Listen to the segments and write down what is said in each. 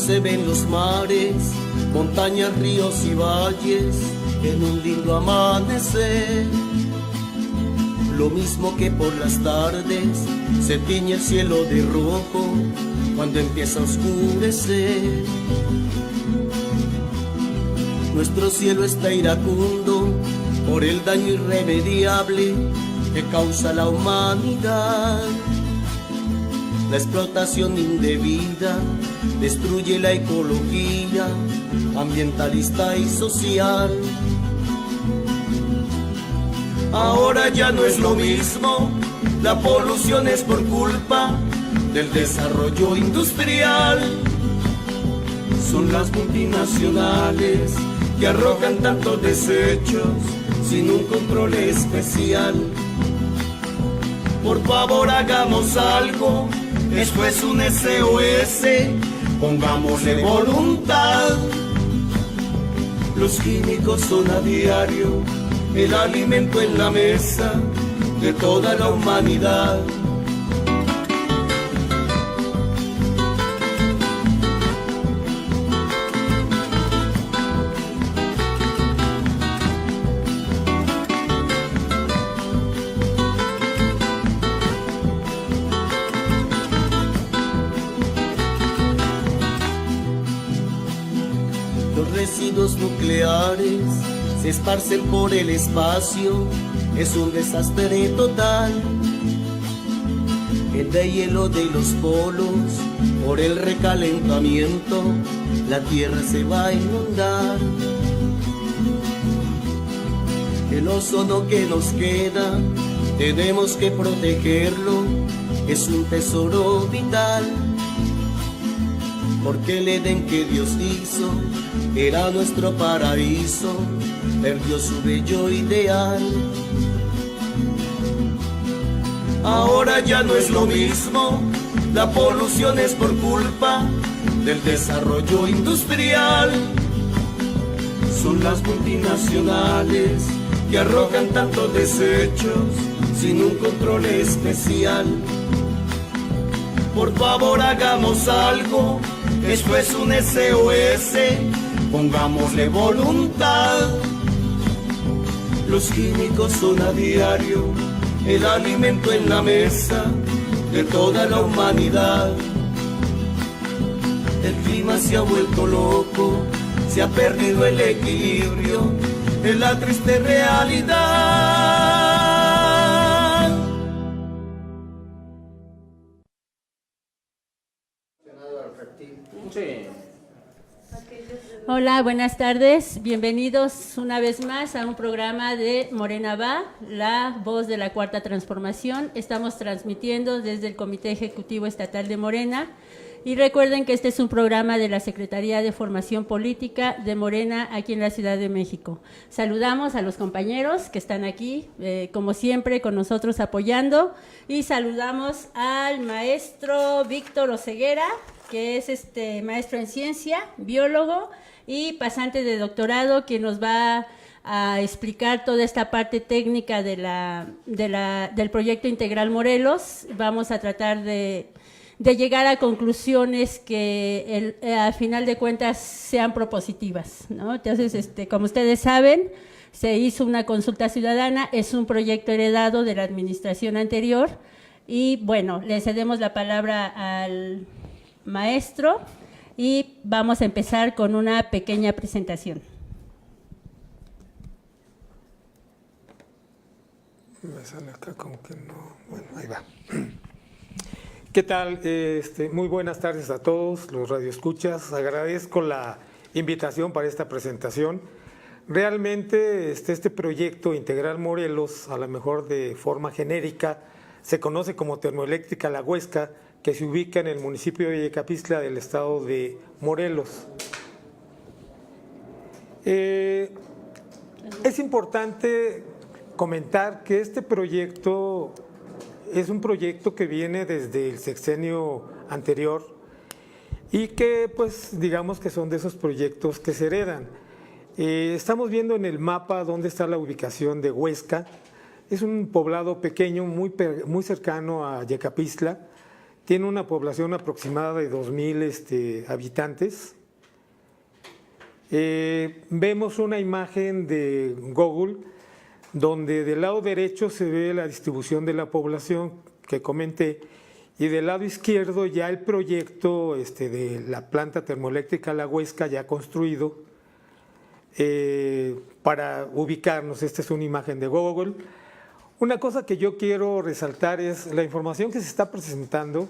se ven los mares, montañas, ríos y valles en un lindo amanecer. Lo mismo que por las tardes se tiñe el cielo de rojo cuando empieza a oscurecer. Nuestro cielo está iracundo por el daño irremediable que causa la humanidad. La explotación indebida destruye la ecología ambientalista y social. Ahora ya no es lo mismo, la polución es por culpa del desarrollo industrial. Son las multinacionales que arrojan tantos desechos sin un control especial. Por favor hagamos algo, esto es un SOS, pongámosle voluntad. Los químicos son a diario el alimento en la mesa de toda la humanidad. Los residuos nucleares se esparcen por el espacio, es un desastre total. El deshielo de los polos, por el recalentamiento, la tierra se va a inundar. El ozono que nos queda, tenemos que protegerlo, es un tesoro vital. Porque el Edén que Dios hizo era nuestro paraíso, perdió su bello ideal. Ahora ya no es lo mismo, la polución es por culpa del desarrollo industrial. Son las multinacionales que arrojan tantos desechos sin un control especial. Por favor hagamos algo, esto es un SOS, pongámosle voluntad. Los químicos son a diario el alimento en la mesa de toda la humanidad. El clima se ha vuelto loco, se ha perdido el equilibrio, es la triste realidad. Hola, buenas tardes. Bienvenidos una vez más a un programa de Morena Va, la voz de la Cuarta Transformación. Estamos transmitiendo desde el Comité Ejecutivo Estatal de Morena. Y recuerden que este es un programa de la Secretaría de Formación Política de Morena aquí en la Ciudad de México. Saludamos a los compañeros que están aquí, como siempre, con nosotros apoyando. Y saludamos al maestro Víctor Oseguera, que es maestro en ciencia, biólogo y pasante de doctorado, que nos va a explicar toda esta parte técnica del proyecto Integral Morelos. Vamos a tratar de llegar a conclusiones que al final de cuentas sean propositivas, ¿no? Entonces, como ustedes saben, se hizo una consulta ciudadana, es un proyecto heredado de la administración anterior y bueno, le cedemos la palabra al maestro y vamos a empezar con una pequeña presentación. Me sale acá como que no, bueno, ahí va. ¿Qué tal? Muy buenas tardes a todos los radioescuchas. Agradezco la invitación para esta presentación. Realmente este proyecto Integral Morelos, a lo mejor de forma genérica, se conoce como Termoeléctrica La Huesca, que se ubica en el municipio de Yecapistla del estado de Morelos. Es importante comentar que este proyecto es un proyecto que viene desde el sexenio anterior y que, pues, digamos que son de esos proyectos que se heredan. Estamos viendo en el mapa dónde está la ubicación de Huesca. Es un poblado pequeño, muy cercano a Yecapistla, tiene una población aproximada de 2,000 habitantes. Vemos una imagen de Google donde del lado derecho se ve la distribución de la población que comenté y del lado izquierdo ya el proyecto de la planta termoeléctrica La Huesca ya construido para ubicarnos. Esta es una imagen de Google. Una cosa que yo quiero resaltar es la información que se está presentando,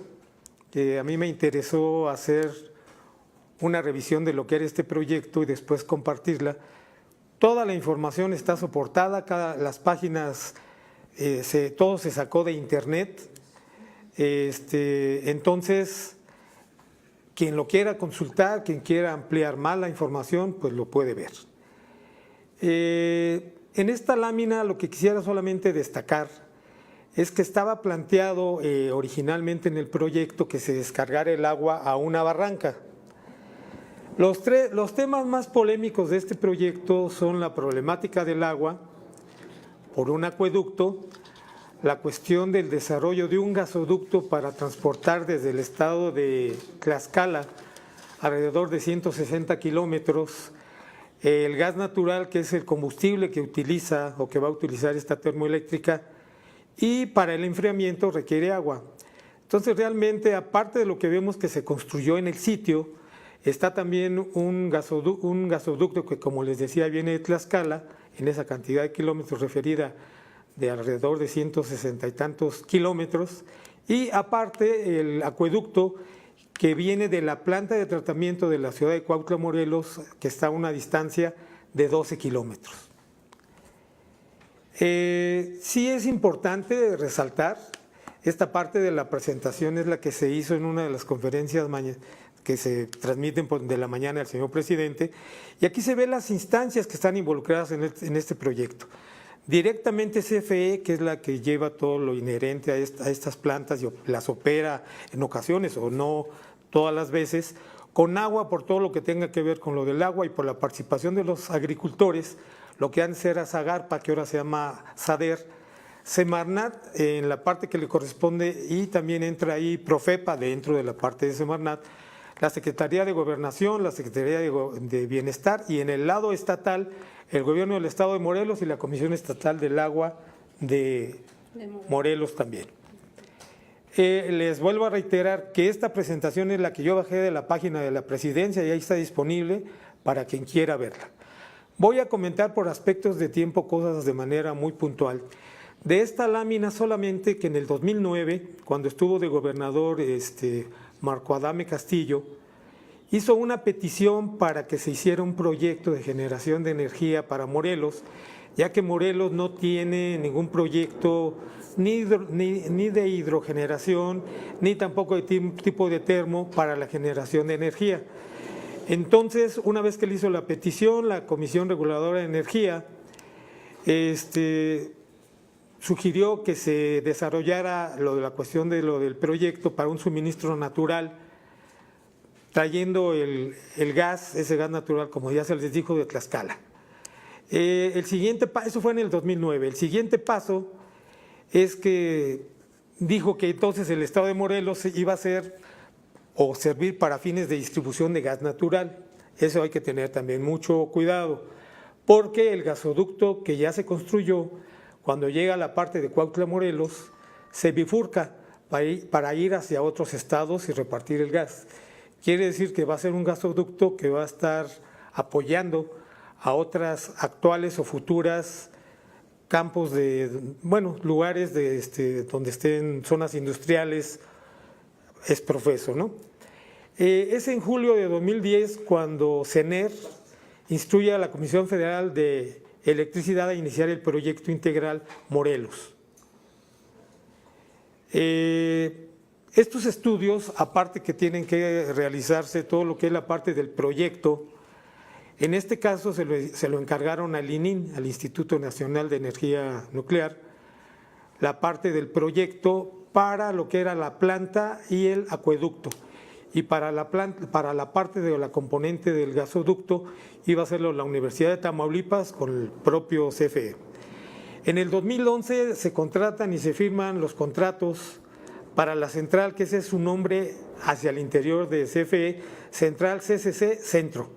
que a mí me interesó hacer una revisión de lo que era este proyecto y después compartirla. Toda la información está soportada, las páginas, todo se sacó de internet. Entonces, quien lo quiera consultar, quien quiera ampliar más la información, pues lo puede ver. En esta lámina lo que quisiera solamente destacar es que estaba planteado originalmente en el proyecto que se descargara el agua a una barranca. Los temas más polémicos de este proyecto son la problemática del agua por un acueducto, la cuestión del desarrollo de un gasoducto para transportar desde el estado de Tlaxcala alrededor de 160 kilómetros el gas natural, que es el combustible que utiliza o que va a utilizar esta termoeléctrica, y para el enfriamiento requiere agua. Entonces realmente, aparte de lo que vemos que se construyó en el sitio, está también un gasoducto que, como les decía, viene de Tlaxcala, en esa cantidad de kilómetros referida de alrededor de 160 y tantos kilómetros, y aparte el acueducto que viene de la planta de tratamiento de la ciudad de Cuautla, Morelos, que está a una distancia de 12 kilómetros. Sí es importante resaltar, esta parte de la presentación es la que se hizo en una de las conferencias que se transmiten de la mañana al señor presidente, y aquí se ven las instancias que están involucradas en este proyecto. Directamente CFE, que es la que lleva todo lo inherente a estas plantas y las opera en ocasiones o no todas las veces, con agua por todo lo que tenga que ver con lo del agua y por la participación de los agricultores, lo que antes era Zagarpa, que ahora se llama SADER, Semarnat en la parte que le corresponde, y también entra ahí Profepa dentro de la parte de Semarnat, la Secretaría de Gobernación, la Secretaría de Bienestar, y en el lado estatal el Gobierno del Estado de Morelos y la Comisión Estatal del Agua de Morelos también. Les vuelvo a reiterar que esta presentación es la que yo bajé de la página de la Presidencia y ahí está disponible para quien quiera verla. Voy a comentar por aspectos de tiempo cosas de manera muy puntual. De esta lámina solamente que en el 2009, cuando estuvo de gobernador Marco Adame Castillo, hizo una petición para que se hiciera un proyecto de generación de energía para Morelos, ya que Morelos no tiene ningún proyecto ni de hidrogeneración, ni tampoco de tipo de termo para la generación de energía. Entonces, una vez que le hizo la petición, la Comisión Reguladora de Energía sugirió que se desarrollara la cuestión de lo del proyecto para un suministro natural, trayendo el gas, ese gas natural, como ya se les dijo, de Tlaxcala. El siguiente paso, eso fue en el 2009, el siguiente paso es que dijo que entonces el Estado de Morelos iba a ser o servir para fines de distribución de gas natural. Eso hay que tener también mucho cuidado, porque el gasoducto que ya se construyó, cuando llega a la parte de Cuautla, Morelos, se bifurca para ir hacia otros estados y repartir el gas. Quiere decir que va a ser un gasoducto que va a estar apoyando a otras actuales o futuras campos lugares donde estén zonas industriales, es profeso, ¿no? Es en julio de 2010 cuando CENER instruye a la Comisión Federal de Electricidad a iniciar el proyecto integral Morelos. Estos estudios, aparte que tienen que realizarse todo lo que es la parte del proyecto, en este caso se lo encargaron al ININ, al Instituto Nacional de Energía Nuclear, la parte del proyecto para lo que era la planta y el acueducto. Y para la parte de la componente del gasoducto iba a hacerlo la Universidad de Tamaulipas con el propio CFE. En el 2011 se contratan y se firman los contratos para la central, que ese es su nombre hacia el interior de CFE, Central CCC Centro,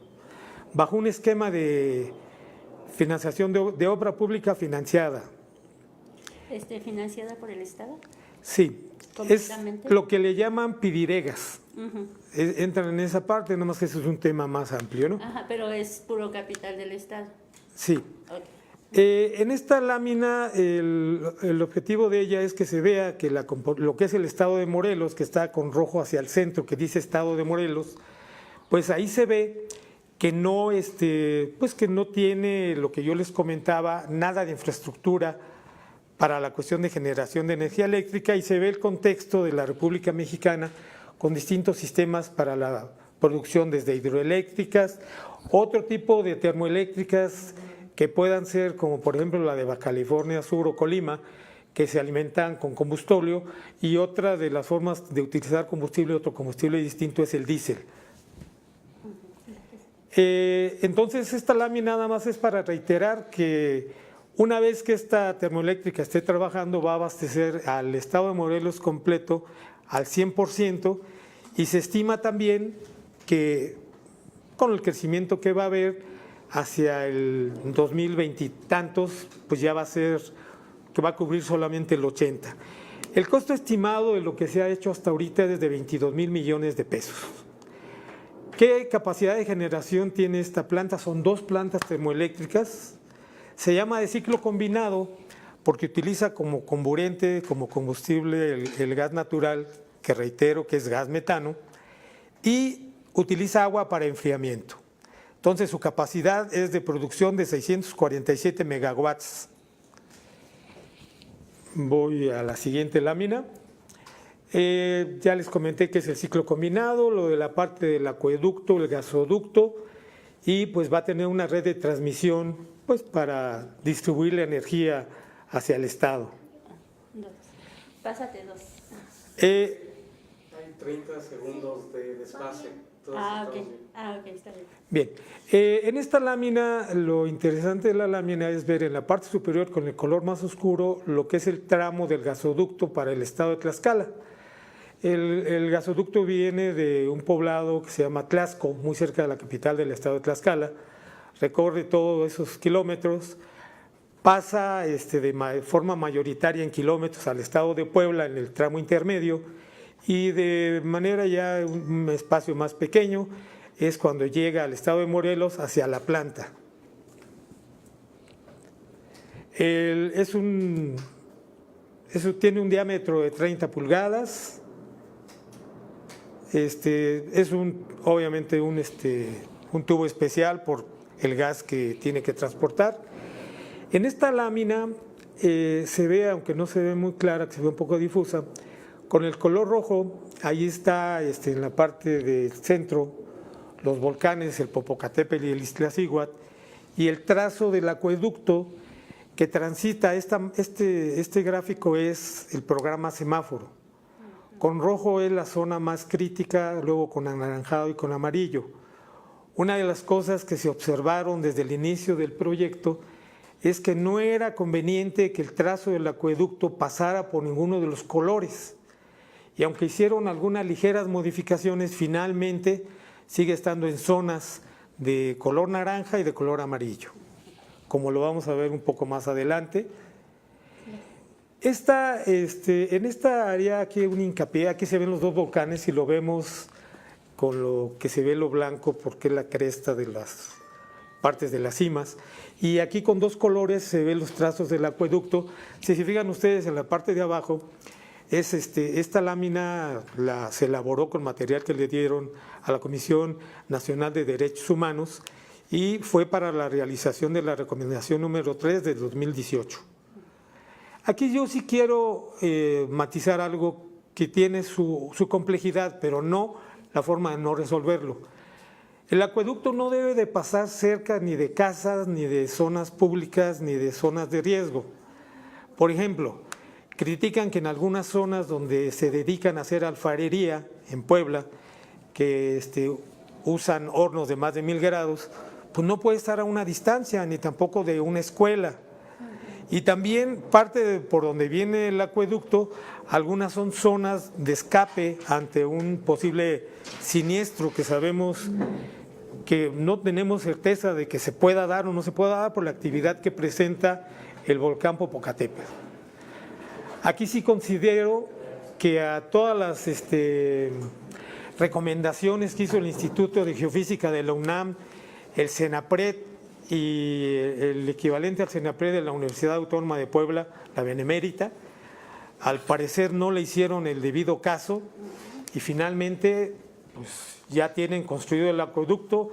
bajo un esquema de financiación de obra pública financiada. ¿Financiada por el Estado? Sí, es lo que le llaman pidiregas. Entran en esa parte, nomás que eso es un tema más amplio, ¿no? Ajá, pero es puro capital del Estado. Sí. Okay. En esta lámina, el objetivo de ella es que se vea que lo que es el Estado de Morelos, que está con rojo hacia el centro, que dice Estado de Morelos, pues ahí se ve que no, pues que no tiene, lo que yo les comentaba, nada de infraestructura para la cuestión de generación de energía eléctrica, y se ve el contexto de la República Mexicana con distintos sistemas para la producción, desde hidroeléctricas, otro tipo de termoeléctricas que puedan ser como por ejemplo la de Baja California Sur o Colima, que se alimentan con combustible, y otra de las formas de utilizar combustible, otro combustible distinto, es el diésel. Entonces esta lámina nada más es para reiterar que una vez que esta termoeléctrica esté trabajando, va a abastecer al Estado de Morelos completo al 100%, y se estima también que con el crecimiento que va a haber hacia el 2020 y tantos, pues ya va a ser que va a cubrir solamente el 80%. El costo estimado de lo que se ha hecho hasta ahorita es de 22,000 millones de pesos. ¿Qué capacidad de generación tiene esta planta? Son 2 plantas termoeléctricas. Se llama de ciclo combinado porque utiliza como comburente, como combustible el gas natural, que reitero que es gas metano, y utiliza agua para enfriamiento. Entonces su capacidad es de producción de 647 megawatts. Voy a la siguiente lámina. Ya les comenté que es el ciclo combinado, lo de la parte del acueducto, el gasoducto, y pues va a tener una red de transmisión pues para distribuir la energía hacia el Estado. Pásate 2. Hay 30 segundos de desfase. Ok, está bien. Bien, en esta lámina lo interesante de la lámina es ver en la parte superior con el color más oscuro lo que es el tramo del gasoducto para el Estado de Tlaxcala. El gasoducto viene de un poblado que se llama Tlaxco, muy cerca de la capital del Estado de Tlaxcala, recorre todos esos kilómetros, pasa de forma mayoritaria en kilómetros al Estado de Puebla en el tramo intermedio, y de manera ya un espacio más pequeño es cuando llega al Estado de Morelos hacia la planta. Eso tiene un diámetro de 30 pulgadas. Es obviamente un tubo especial por el gas que tiene que transportar. En esta lámina se ve, aunque no se ve muy clara, que se ve un poco difusa, con el color rojo, ahí está en la parte del centro los volcanes, el Popocatépetl y el Iztaccíhuatl, y el trazo del acueducto que transita. Este gráfico es el programa semáforo. Con rojo es la zona más crítica, luego con anaranjado y con amarillo. Una de las cosas que se observaron desde el inicio del proyecto es que no era conveniente que el trazo del acueducto pasara por ninguno de los colores. Y aunque hicieron algunas ligeras modificaciones, finalmente sigue estando en zonas de color naranja y de color amarillo, como lo vamos a ver un poco más adelante. En esta área aquí hay un hincapié, aquí se ven los 2 volcanes y lo vemos con lo que se ve lo blanco porque es la cresta de las partes de las cimas, y aquí con 2 colores se ven los trazos del acueducto. Si se fijan ustedes en la parte de abajo, esta lámina se elaboró con material que le dieron a la Comisión Nacional de Derechos Humanos y fue para la realización de la recomendación número 3 de 2018. Aquí yo sí quiero matizar algo que tiene su complejidad, pero no la forma de no resolverlo. El acueducto no debe de pasar cerca ni de casas, ni de zonas públicas, ni de zonas de riesgo. Por ejemplo, critican que en algunas zonas donde se dedican a hacer alfarería, en Puebla, que usan hornos de más de 1000 grados, pues no puede estar a una distancia, ni tampoco de una escuela. Y también parte de por donde viene el acueducto, algunas son zonas de escape ante un posible siniestro que sabemos que no tenemos certeza de que se pueda dar o no se pueda dar por la actividad que presenta el volcán Popocatépetl. Aquí sí considero que a todas las recomendaciones que hizo el Instituto de Geofísica de la UNAM, el CENAPRED y el equivalente al CENAPRED de la Universidad Autónoma de Puebla, la Benemérita, al parecer no le hicieron el debido caso y finalmente pues, ya tienen construido el acueducto,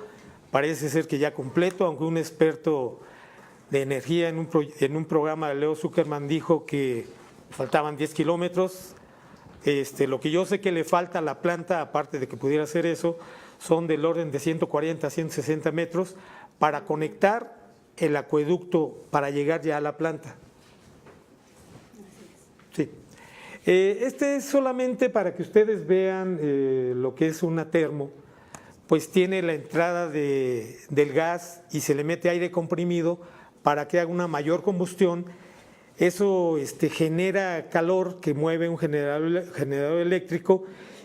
parece ser que ya completo, aunque un experto de energía en un programa de Leo Zuckerman dijo que faltaban 10 kilómetros. Lo que yo sé que le falta a la planta, aparte de que pudiera hacer eso, son del orden de 140 a 160 metros para conectar el acueducto para llegar ya a la planta. Sí. Este es solamente para que ustedes vean lo que es una termo, pues tiene la entrada del gas y se le mete aire comprimido para que haga una mayor combustión. Eso genera calor que mueve un generador eléctrico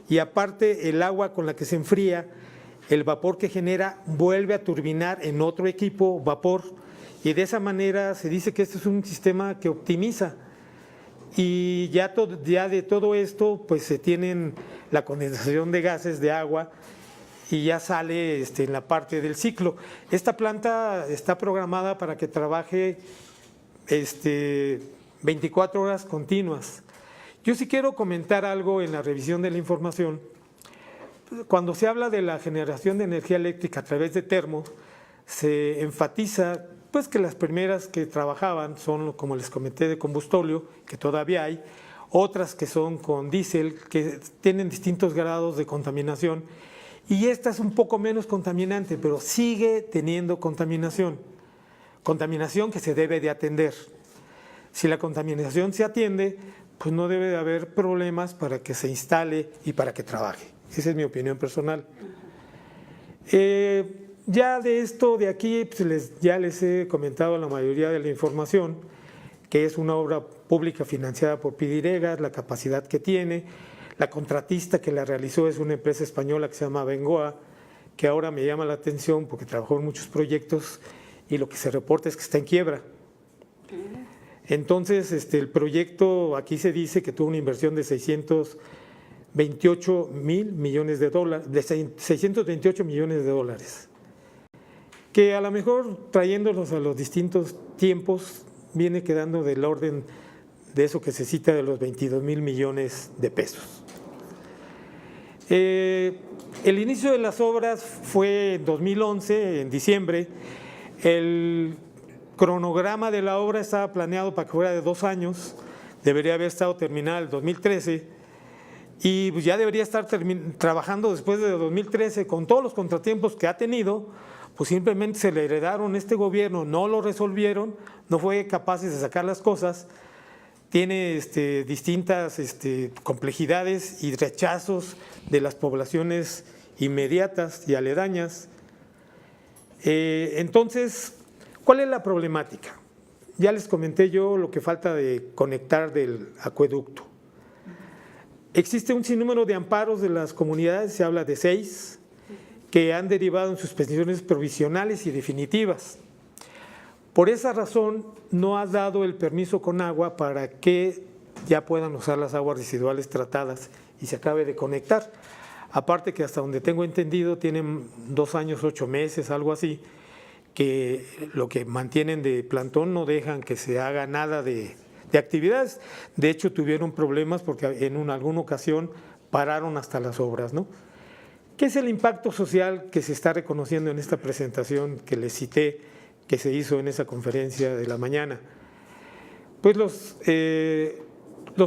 y aparte el agua con la que se enfría, el vapor que genera vuelve a turbinar en otro equipo vapor y de esa manera se dice que este es un sistema que optimiza. Y ya de todo esto pues se tienen la condensación de gases de agua y ya sale en la parte del ciclo. Esta planta está programada para que trabaje 24 horas continuas. Yo sí quiero comentar algo en la revisión de la información. Cuando se habla de la generación de energía eléctrica a través de termos, se enfatiza pues que las primeras que trabajaban son, como les comenté, de combustóleo, que todavía hay, otras que son con diésel, que tienen distintos grados de contaminación, y esta es un poco menos contaminante, pero sigue teniendo contaminación que se debe de atender. Si la contaminación se atiende, pues no debe de haber problemas para que se instale y para que trabaje. Esa es mi opinión personal. Ya de esto de aquí, pues ya les he comentado la mayoría de la información, que es una obra pública financiada por Pidiregas, la capacidad que tiene. La contratista que la realizó es una empresa española que se llama Bengoa, que ahora me llama la atención porque trabajó en muchos proyectos y lo que se reporta es que está en quiebra. Entonces, el proyecto aquí se dice que tuvo una inversión de 628 millones de dólares, que a lo mejor trayéndolos a los distintos tiempos viene quedando del orden de eso que se cita de los 22 mil millones de pesos. El inicio de las obras fue en 2011, en diciembre. El cronograma de la obra estaba planeado para que fuera de 2 años, debería haber estado terminada en el 2013 y pues ya debería estar trabajando después de 2013 con todos los contratiempos que ha tenido, pues simplemente se le heredaron este gobierno, no lo resolvieron, no fue capaces de sacar las cosas, tiene distintas complejidades y rechazos de las poblaciones inmediatas y aledañas. Entonces, ¿cuál es la problemática? Ya les comenté yo lo que falta de conectar del acueducto. Existe un sinnúmero de amparos de las comunidades, se habla de 6, que han derivado en suspensiones provisionales y definitivas. Por esa razón, no ha dado el permiso con agua para que ya puedan usar las aguas residuales tratadas y se acabe de conectar. Aparte que hasta donde tengo entendido tienen 2 años, 8 meses, algo así, que lo que mantienen de plantón no dejan que se haga nada de actividades. De hecho, tuvieron problemas porque en alguna ocasión pararon hasta las obras, ¿no? ¿Qué es el impacto social que se está reconociendo en esta presentación que les cité, que se hizo en esa conferencia de la mañana? Pues los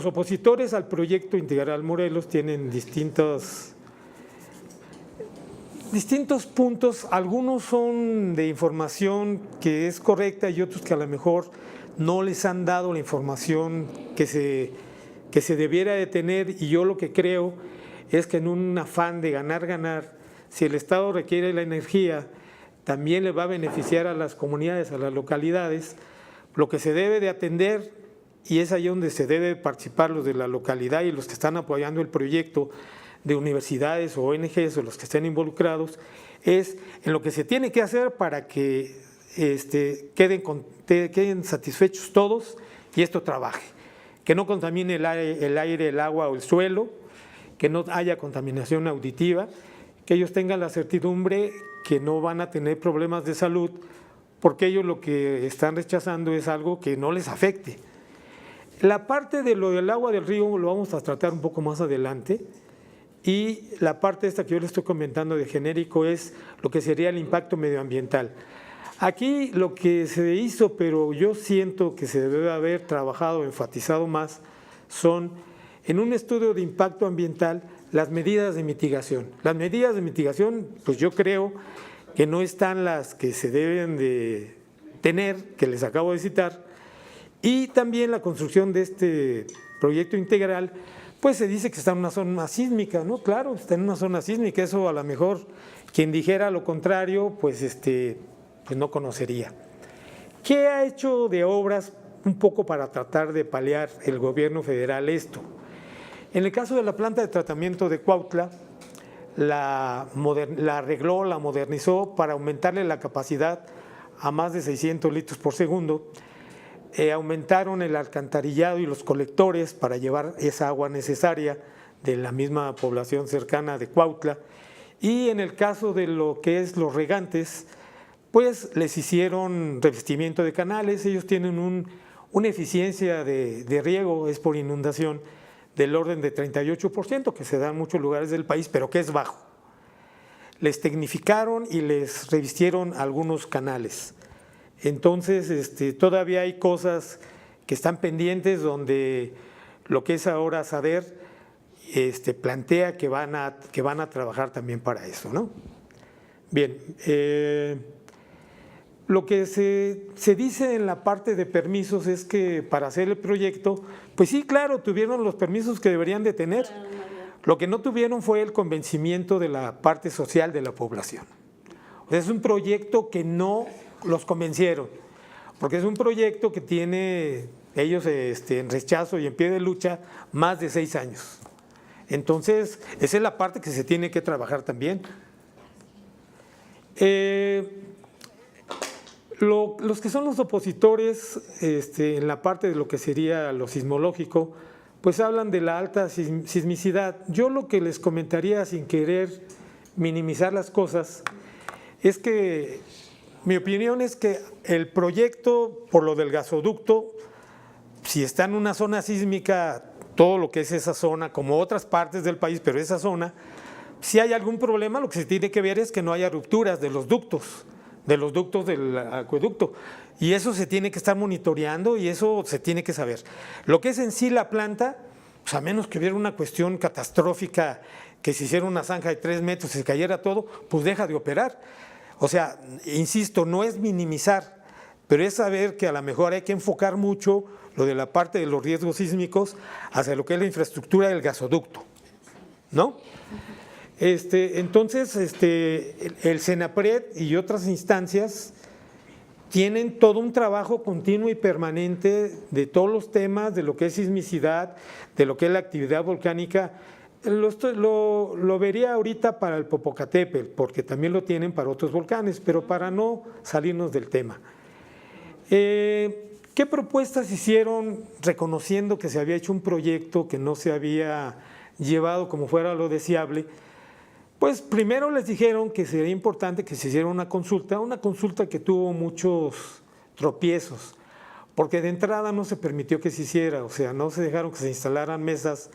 opositores al proyecto Integral Morelos tienen distintos puntos, algunos son de información que es correcta y otros que a lo mejor no les han dado la información que se debiera de tener, y yo lo que creo es que en un afán de ganar, si el Estado requiere la energía, también le va a beneficiar a las comunidades, a las localidades, lo que se debe de atender, y es ahí donde se debe participar los de la localidad y los que están apoyando el proyecto de universidades o ONGs o los que estén involucrados, es en lo que se tiene que hacer para que queden satisfechos todos y esto trabaje. Que no contamine el aire, el agua o el suelo, que no haya contaminación auditiva, que ellos tengan la certidumbre que no van a tener problemas de salud, porque ellos lo que están rechazando es algo que no les afecte. La parte de lo del agua del río lo vamos a tratar un poco más adelante, y la parte esta que yo les estoy comentando de genérico es lo que sería el impacto medioambiental. Aquí lo que se hizo, pero yo siento que se debe haber trabajado, enfatizado más, son en un estudio de impacto ambiental las medidas de mitigación. Las medidas de mitigación, pues yo creo que no están las que se deben de tener, que les acabo de citar, y también la construcción de este proyecto integral, pues se dice que está en una zona sísmica, ¿no? Claro, está en una zona sísmica, eso a lo mejor quien dijera lo contrario, pues pues no conocería. ¿Qué ha hecho de obras un poco para tratar de paliar el gobierno federal esto? En el caso de la planta de tratamiento de Cuautla, la arregló, la modernizó para aumentarle la capacidad a más de 600 litros por segundo. Aumentaron el alcantarillado y los colectores para llevar esa agua necesaria de la misma población cercana de Cuautla. Y en el caso de lo que es los regantes, pues les hicieron revestimiento de canales. Ellos tienen una eficiencia de riego, es por inundación, del orden de 38%, que se da en muchos lugares del país, pero que es bajo. Les tecnificaron y les revistieron algunos canales. Entonces, todavía hay cosas que están pendientes donde lo que es ahora SADER plantea que van a trabajar también para eso, ¿no? Bien, lo que se dice en la parte de permisos es que para hacer el proyecto, pues sí, claro, tuvieron los permisos que deberían de tener. Lo que no tuvieron fue el convencimiento de la parte social de la población. O sea, es un proyecto que no los convencieron, porque es un proyecto que tiene ellos en rechazo y en pie de lucha más de 6 años. Entonces, esa es la parte que se tiene que trabajar también. Los que son los opositores en la parte de lo que sería lo sismológico, pues hablan de la alta sismicidad. Yo lo que les comentaría, sin querer minimizar las cosas, es que mi opinión es que el proyecto, por lo del gasoducto, si está en una zona sísmica, todo lo que es esa zona, como otras partes del país, pero esa zona, si hay algún problema, lo que se tiene que ver es que no haya rupturas de los ductos del acueducto. Y eso se tiene que estar monitoreando y eso se tiene que saber. Lo que es en sí la planta, pues a menos que hubiera una cuestión catastrófica, que se hiciera una zanja de 3 metros y se cayera todo, pues deja de operar. O sea, insisto, no es minimizar, pero es saber que a lo mejor hay que enfocar mucho lo de la parte de los riesgos sísmicos hacia lo que es la infraestructura del gasoducto, ¿no? Entonces, el CENAPRED y otras instancias tienen todo un trabajo continuo y permanente de todos los temas, de lo que es sismicidad, de lo que es la actividad volcánica. Lo vería ahorita para el Popocatépetl, porque también lo tienen para otros volcanes, pero para no salirnos del tema. ¿Qué propuestas hicieron reconociendo que se había hecho un proyecto que no se había llevado como fuera lo deseable? Pues primero les dijeron que sería importante que se hiciera una consulta que tuvo muchos tropiezos, porque de entrada no se permitió que se hiciera, o sea, no se dejaron que se instalaran mesas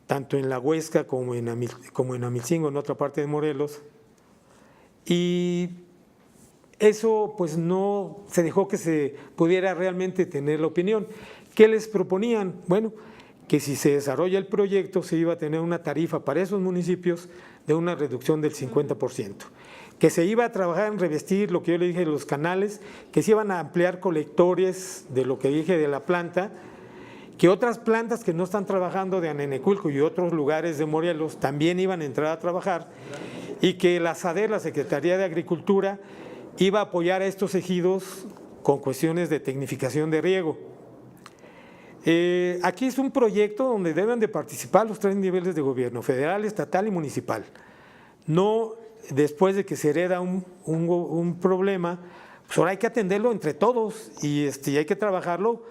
tanto en la Huesca como en Amilcingo, en otra parte de Morelos, y eso pues no se dejó que se pudiera realmente tener la opinión. ¿Qué les proponían? Bueno, que si se desarrolla el proyecto se iba a tener una tarifa para esos municipios de una reducción del 50%, que se iba a trabajar en revestir lo que yo le dije de los canales, que se iban a ampliar colectores de lo que dije de la planta, que otras plantas que no están trabajando de Aneneculco y otros lugares de Morelos también iban a entrar a trabajar, y que la SADER, la Secretaría de Agricultura, iba a apoyar a estos ejidos con cuestiones de tecnificación de riego. Aquí es un proyecto donde deben de participar los 3 niveles de gobierno, federal, estatal y municipal. No después de que se hereda un problema, pues ahora hay que atenderlo entre todos y hay que trabajarlo,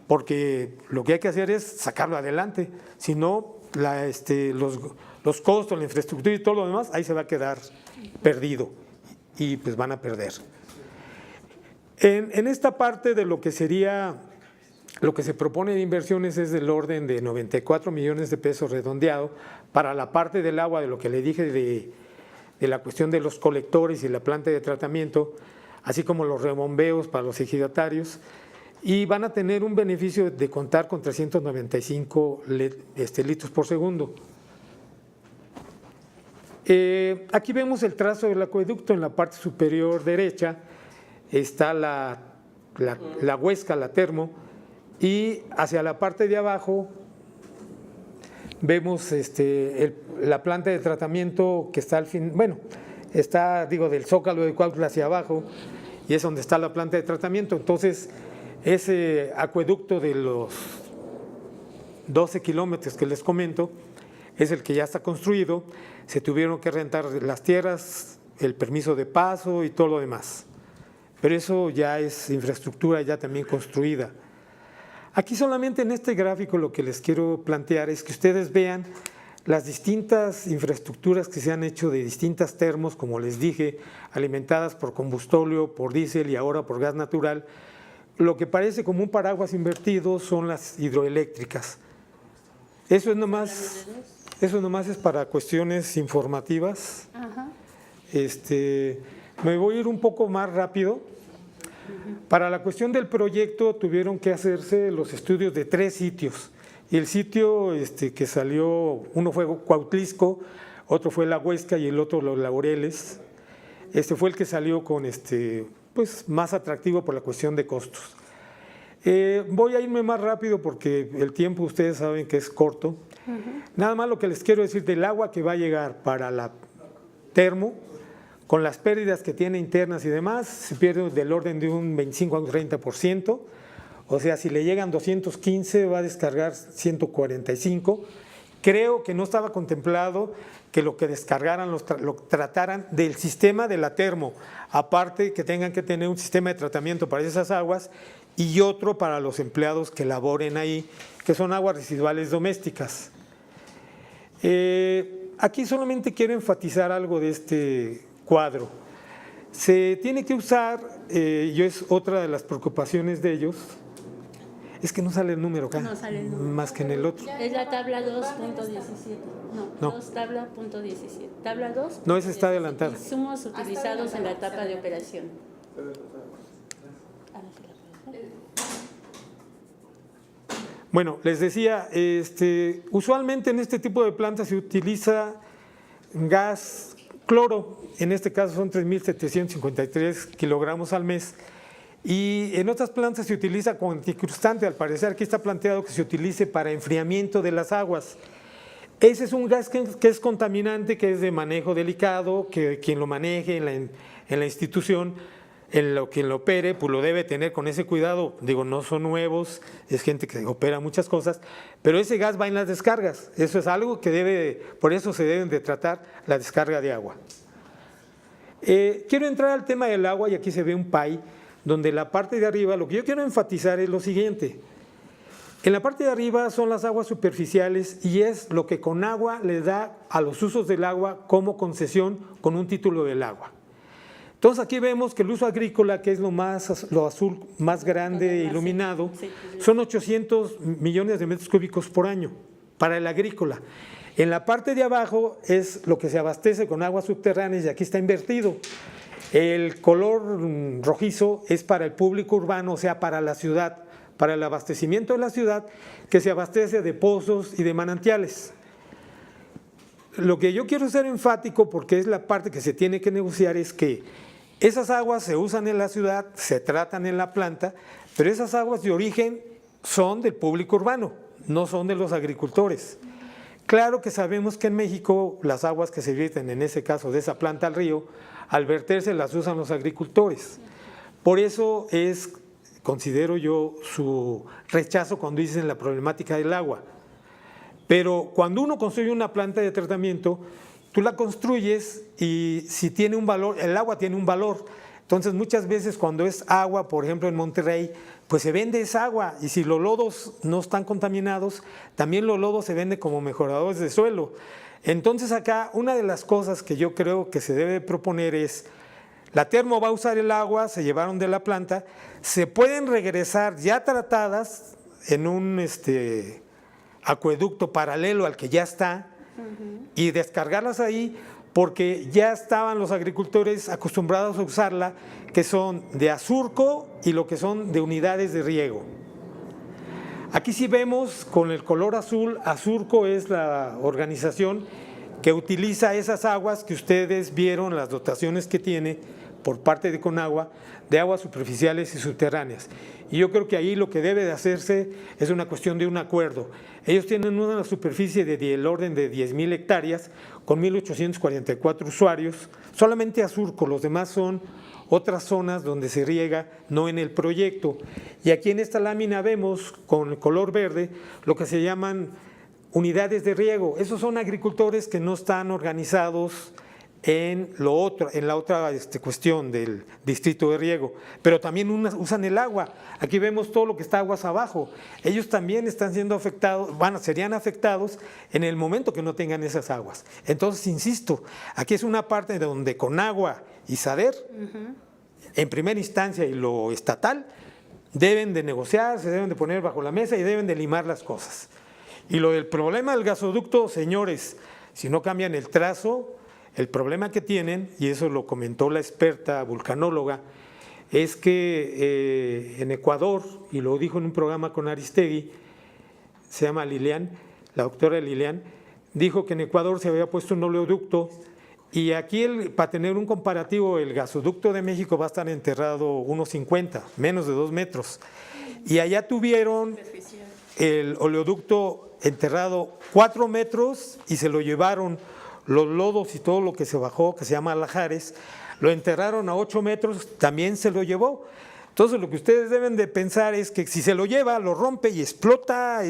porque lo que hay que hacer es sacarlo adelante, si no los costos, la infraestructura y todo lo demás, ahí se va a quedar perdido y pues van a perder. En esta parte de lo que sería, lo que se propone de inversiones es del orden de 94 millones de pesos redondeado para la parte del agua, de lo que le dije de la cuestión de los colectores y la planta de tratamiento, así como los rebombeos para los ejidatarios, y van a tener un beneficio de contar con 395 litros por segundo. Aquí vemos el trazo del acueducto. En la parte superior derecha está la Huesca, la Termo, y hacia la parte de abajo vemos la planta de tratamiento que está al fin, bueno, está, del Zócalo de Cuautla hacia abajo, y es donde está la planta de tratamiento. Entonces, ese acueducto de los 12 kilómetros que les comento es el que ya está construido. Se tuvieron que rentar las tierras, el permiso de paso y todo lo demás, pero eso ya es infraestructura ya también construida. Aquí solamente en este gráfico lo que les quiero plantear es que ustedes vean las distintas infraestructuras que se han hecho de distintas termos, como les dije, alimentadas por combustóleo, por diésel y ahora por gas natural. Lo que parece como un paraguas invertido son las hidroeléctricas. Eso nomás es para cuestiones informativas. Ajá. Me voy a ir un poco más rápido. Para la cuestión del proyecto tuvieron que hacerse los estudios de 3 sitios. Y el sitio que salió, uno fue Cuautlisco, otro fue La Huesca y el otro Los Laureles. Fue el que salió con pues más atractivo por la cuestión de costos. Voy a irme más rápido porque el tiempo ustedes saben que es corto. Nada más lo que les quiero decir del agua que va a llegar para la Termo, con las pérdidas que tiene internas y demás, se pierde del orden de un 25 a un 30%, o sea, si le llegan 215 va a descargar 145. Creo que no estaba contemplado que lo que descargaran lo trataran del sistema de la Termo, aparte que tengan que tener un sistema de tratamiento para esas aguas y otro para los empleados que laboren ahí, que son aguas residuales domésticas. Aquí solamente quiero enfatizar algo de este cuadro. Se tiene que usar, y es otra de las preocupaciones de ellos, es que no sale el número acá, no sale el número, más que en el otro. Es la tabla 2.17, no. 2 tabla punto 17. Tabla 2. No, esa está adelantada. Insumos utilizados en la etapa de operación. Bueno, les decía, usualmente en este tipo de plantas se utiliza gas cloro, en este caso son 3.753 kilogramos al mes, y en otras plantas se utiliza con anticrustante. Al parecer aquí está planteado que se utilice para enfriamiento de las aguas. Ese es un gas que es contaminante, que es de manejo delicado, que quien lo maneje en la institución, quien lo opere, pues lo debe tener con ese cuidado. Digo, no son nuevos, es gente que opera muchas cosas, pero ese gas va en las descargas. Eso es algo que por eso se deben de tratar la descarga de agua. Quiero entrar al tema del agua, y aquí se ve un pie, donde la parte de arriba, lo que yo quiero enfatizar es lo siguiente. En la parte de arriba son las aguas superficiales y es lo que con agua le da a los usos del agua como concesión con un título del agua. Entonces aquí vemos que el uso agrícola, que es lo azul más grande e iluminado, son 800 millones de metros cúbicos por año para el agrícola. En la parte de abajo es lo que se abastece con aguas subterráneas y aquí está invertido. El color rojizo es para el público urbano, o sea, para la ciudad, para el abastecimiento de la ciudad, que se abastece de pozos y de manantiales. Lo que yo quiero ser enfático, porque es la parte que se tiene que negociar, es que esas aguas se usan en la ciudad, se tratan en la planta, pero esas aguas de origen son del público urbano, no son de los agricultores. Claro que sabemos que en México las aguas que se vierten, en ese caso de esa planta al río, al verterse las usan los agricultores. Por eso es considero yo su rechazo cuando dicen la problemática del agua. Pero cuando uno construye una planta de tratamiento, tú la construyes y si tiene un valor, el agua tiene un valor. Entonces muchas veces cuando es agua, por ejemplo en Monterrey, pues se vende esa agua y si los lodos no están contaminados, también los lodos se venden como mejoradores de suelo. Entonces acá una de las cosas que yo creo que se debe proponer es, la termo va a usar el agua, se llevaron de la planta, se pueden regresar ya tratadas en un acueducto paralelo al que ya está y descargarlas ahí, porque ya estaban los agricultores acostumbrados a usarla, que son de Azurco y lo que son de unidades de riego. Aquí sí vemos con el color azul, Azurco es la organización que utiliza esas aguas que ustedes vieron, las dotaciones que tiene por parte de Conagua, de aguas superficiales y subterráneas. Y yo creo que ahí lo que debe de hacerse es una cuestión de un acuerdo. Ellos tienen una superficie del orden de 10,000 hectáreas con 1,844 usuarios, solamente Azurco, los demás son otras zonas donde se riega, no en el proyecto. Y aquí en esta lámina vemos con el color verde lo que se llaman unidades de riego. Esos son agricultores que no están organizados en la otra cuestión del distrito de riego, pero también usan el agua. Aquí vemos todo lo que está aguas abajo. Ellos también están siendo afectados, serían afectados en el momento que no tengan esas aguas. Entonces, insisto, aquí es una parte donde Conagua y SADER, en primera instancia y lo estatal, deben de negociar, se deben de poner bajo la mesa y deben de limar las cosas. Y lo del problema del gasoducto, señores, si no cambian el trazo, el problema que tienen, y eso lo comentó la experta vulcanóloga, es que en Ecuador, y lo dijo en un programa con Aristegui, se llama Lilian, la doctora Lilian, dijo que en Ecuador se había puesto un oleoducto y aquí para tener un comparativo, el gasoducto de México va a estar enterrado 1,50, menos de 2 metros. Y allá tuvieron el oleoducto enterrado 4 metros y se lo llevaron los lodos y todo lo que se bajó, que se llama Lajares, lo enterraron a 8 metros, también se lo llevó. Entonces lo que ustedes deben de pensar es que si se lo lleva, lo rompe y explota,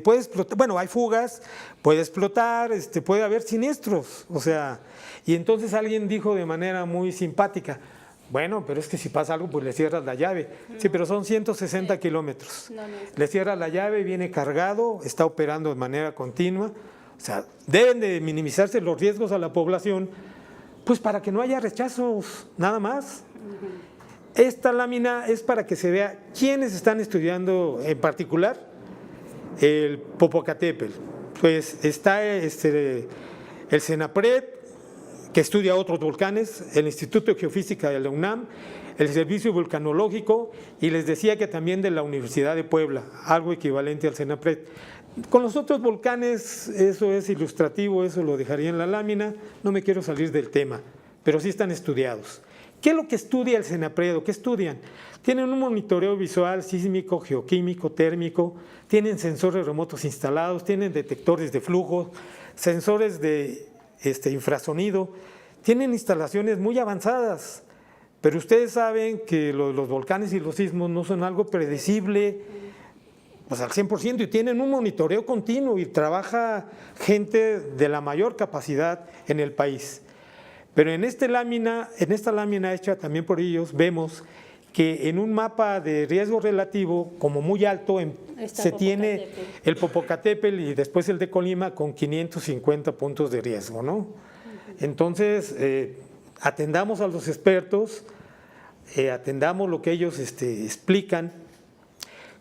puede explotar, bueno, hay fugas, puede explotar, puede haber siniestros, o sea, y entonces alguien dijo de manera muy simpática, bueno, pero es que si pasa algo, pues le cierras la llave. Sí, pero son 160 kilómetros. Le cierras la llave, viene cargado, está operando de manera continua. O sea, deben de minimizarse los riesgos a la población, pues para que no haya rechazos, nada más. Esta lámina es para que se vea quiénes están estudiando en particular el Popocatépetl. Pues está el CENAPRED, que estudia otros volcanes, el Instituto de Geofísica de la UNAM, el Servicio Vulcanológico, y les decía que también de la Universidad de Puebla, algo equivalente al CENAPRED. Con los otros volcanes, eso es ilustrativo, eso lo dejaría en la lámina, no me quiero salir del tema, pero sí están estudiados. ¿Qué es lo que estudia el CENAPRED? ¿Qué estudian? Tienen un monitoreo visual, sísmico, geoquímico, térmico, tienen sensores remotos instalados, tienen detectores de flujo, sensores de infrasonido, tienen instalaciones muy avanzadas, pero ustedes saben que los volcanes y los sismos no son algo predecible, pues al 100%, y tienen un monitoreo continuo y trabaja gente de la mayor capacidad en el país. Pero en esta lámina hecha también por ellos, vemos que en un mapa de riesgo relativo, como muy alto, se tiene el Popocatépetl y después el de Colima con 550 puntos de riesgo, ¿no? Entonces, atendamos a los expertos, atendamos lo que ellos explican.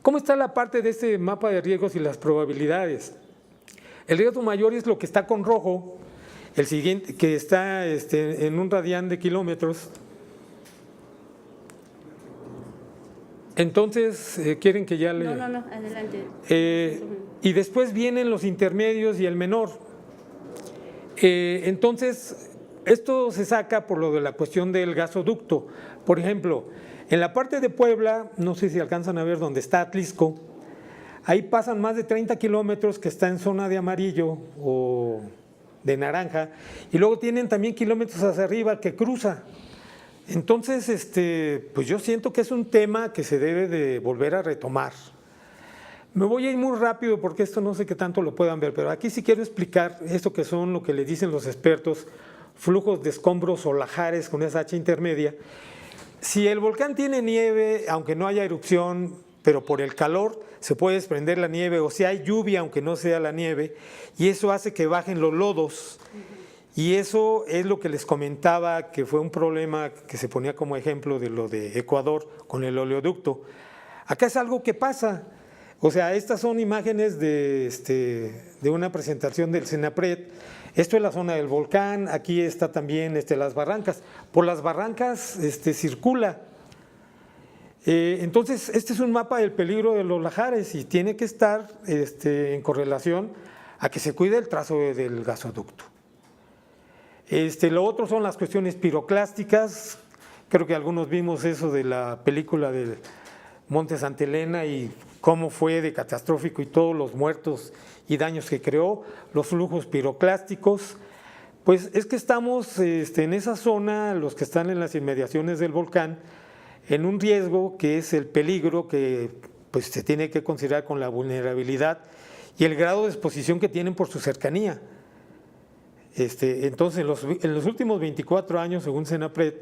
¿Cómo está la parte de este mapa de riesgos y las probabilidades? El riesgo mayor es lo que está con rojo, el siguiente que está en un radián de kilómetros. Entonces, ¿quieren que ya le...? No, adelante. Y después vienen los intermedios y el menor. Entonces, esto se saca por lo de la cuestión del gasoducto. Por ejemplo, en la parte de Puebla, no sé si alcanzan a ver dónde está Atlisco, ahí pasan más de 30 kilómetros que está en zona de amarillo o de naranja, y luego tienen también kilómetros hacia arriba que cruza. Entonces, pues yo siento que es un tema que se debe de volver a retomar. Me voy a ir muy rápido porque esto no sé qué tanto lo puedan ver, pero aquí sí quiero explicar esto que son lo que le dicen los expertos, flujos de escombros o lahares con esa H intermedia. Si el volcán tiene nieve, aunque no haya erupción, pero por el calor se puede desprender la nieve, o si hay lluvia, aunque no sea la nieve, y eso hace que bajen los lodos. Y eso es lo que les comentaba, que fue un problema que se ponía como ejemplo de lo de Ecuador con el oleoducto. Acá es algo que pasa. O sea, estas son imágenes de una presentación del Senapred. Esto es la zona del volcán, aquí está también las barrancas. Por las barrancas circula. Entonces, este es un mapa del peligro de los lahares y tiene que estar en correlación a que se cuide el trazo del gasoducto. Lo otro son las cuestiones piroclásticas. Creo que algunos vimos eso de la película del Monte Santa Elena y cómo fue de catastrófico y todos los muertos y daños que creó, los flujos piroclásticos. Pues es que estamos en esa zona, los que están en las inmediaciones del volcán, en un riesgo que es el peligro que pues, se tiene que considerar con la vulnerabilidad y el grado de exposición que tienen por su cercanía. Entonces, en los últimos 24 años, según Senapred,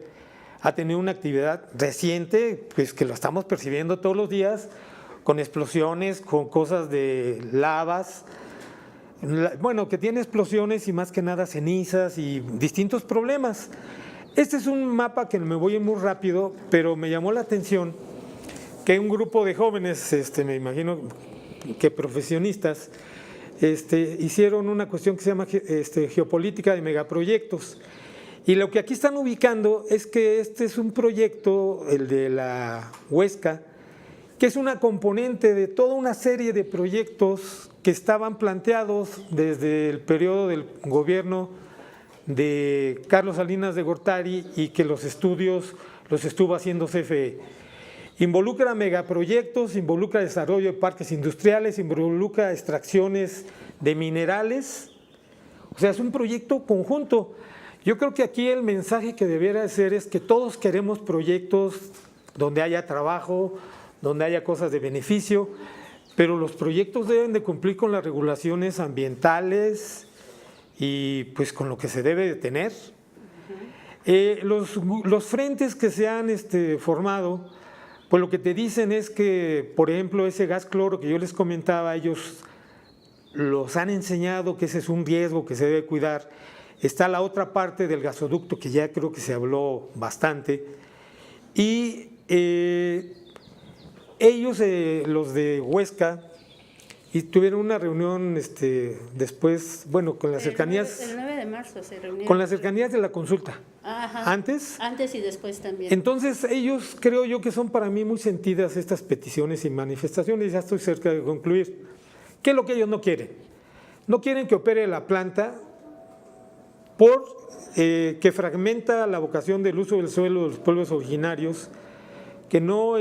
ha tenido una actividad reciente, pues que lo estamos percibiendo todos los días, con explosiones, con cosas de lavas, bueno, que tiene explosiones y más que nada cenizas y distintos problemas. Este es un mapa que me voy muy rápido, pero me llamó la atención que un grupo de jóvenes, me imagino que profesionistas, hicieron una cuestión que se llama geopolítica de megaproyectos. Y lo que aquí están ubicando es que este es un proyecto, el de la Huesca, que es una componente de toda una serie de proyectos que estaban planteados desde el periodo del gobierno de Carlos Salinas de Gortari y que los estudios los estuvo haciendo CFE. Involucra megaproyectos, involucra desarrollo de parques industriales, involucra extracciones de minerales, o sea, es un proyecto conjunto. Yo creo que aquí el mensaje que debiera ser es que todos queremos proyectos donde haya trabajo, donde haya cosas de beneficio, pero los proyectos deben de cumplir con las regulaciones ambientales y pues con lo que se debe de tener. Los frentes que se han formado, pues lo que te dicen es que, por ejemplo, ese gas cloro que yo les comentaba, ellos los han enseñado que ese es un riesgo que se debe cuidar. Está la otra parte del gasoducto que ya creo que se habló bastante. Y ellos, los de Huesca, y tuvieron una reunión después, bueno, con las cercanías… El 9 de marzo se reunieron. Con las cercanías de la consulta. Ajá. ¿Antes? Antes y después también. Entonces ellos creo yo que son para mí muy sentidas estas peticiones y manifestaciones, ya estoy cerca de concluir. ¿Qué es lo que ellos no quieren? No quieren que opere la planta por que fragmenta la vocación del uso del suelo de los pueblos originarios, que no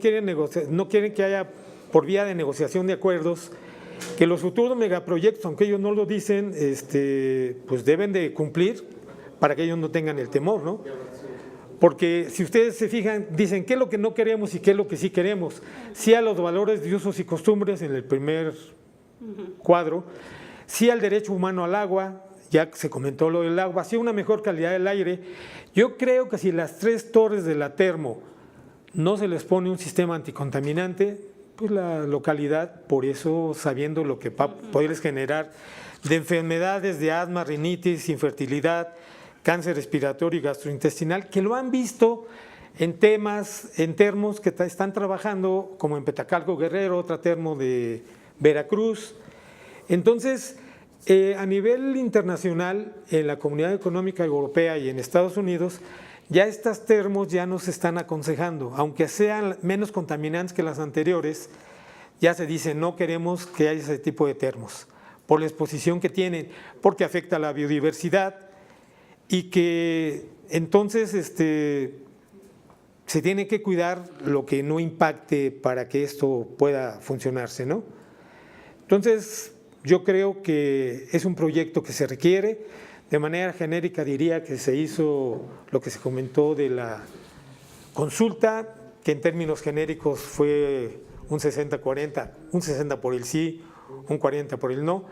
quieren negociar, no quieren que haya por vía de negociación de acuerdos, que los futuros megaproyectos, aunque ellos no lo dicen, pues deben de cumplir para que ellos no tengan el temor, ¿no? Porque si ustedes se fijan, dicen qué es lo que no queremos y qué es lo que sí queremos. Sí a los valores de usos y costumbres en el primer cuadro, sí al derecho humano al agua, ya se comentó lo del agua, sí una mejor calidad del aire. Yo creo que si las 3 torres de la termo no se les pone un sistema anticontaminante, pues la localidad, por eso sabiendo lo que va a poderles generar de enfermedades de asma, rinitis, infertilidad, cáncer respiratorio y gastrointestinal, que lo han visto en termos que están trabajando, como en Petacalco Guerrero, otra termo de Veracruz. Entonces, a nivel internacional, en la Comunidad Económica Europea y en Estados Unidos, ya estas termos ya nos están aconsejando, aunque sean menos contaminantes que las anteriores, ya se dice no queremos que haya ese tipo de termos, por la exposición que tienen, porque afecta a la biodiversidad y que entonces se tiene que cuidar lo que no impacte para que esto pueda funcionarse, ¿no? Entonces, yo creo que es un proyecto que se requiere. De manera genérica diría que se hizo lo que se comentó de la consulta, que en términos genéricos fue un 60-40, un 60 por el sí, un 40 por el no,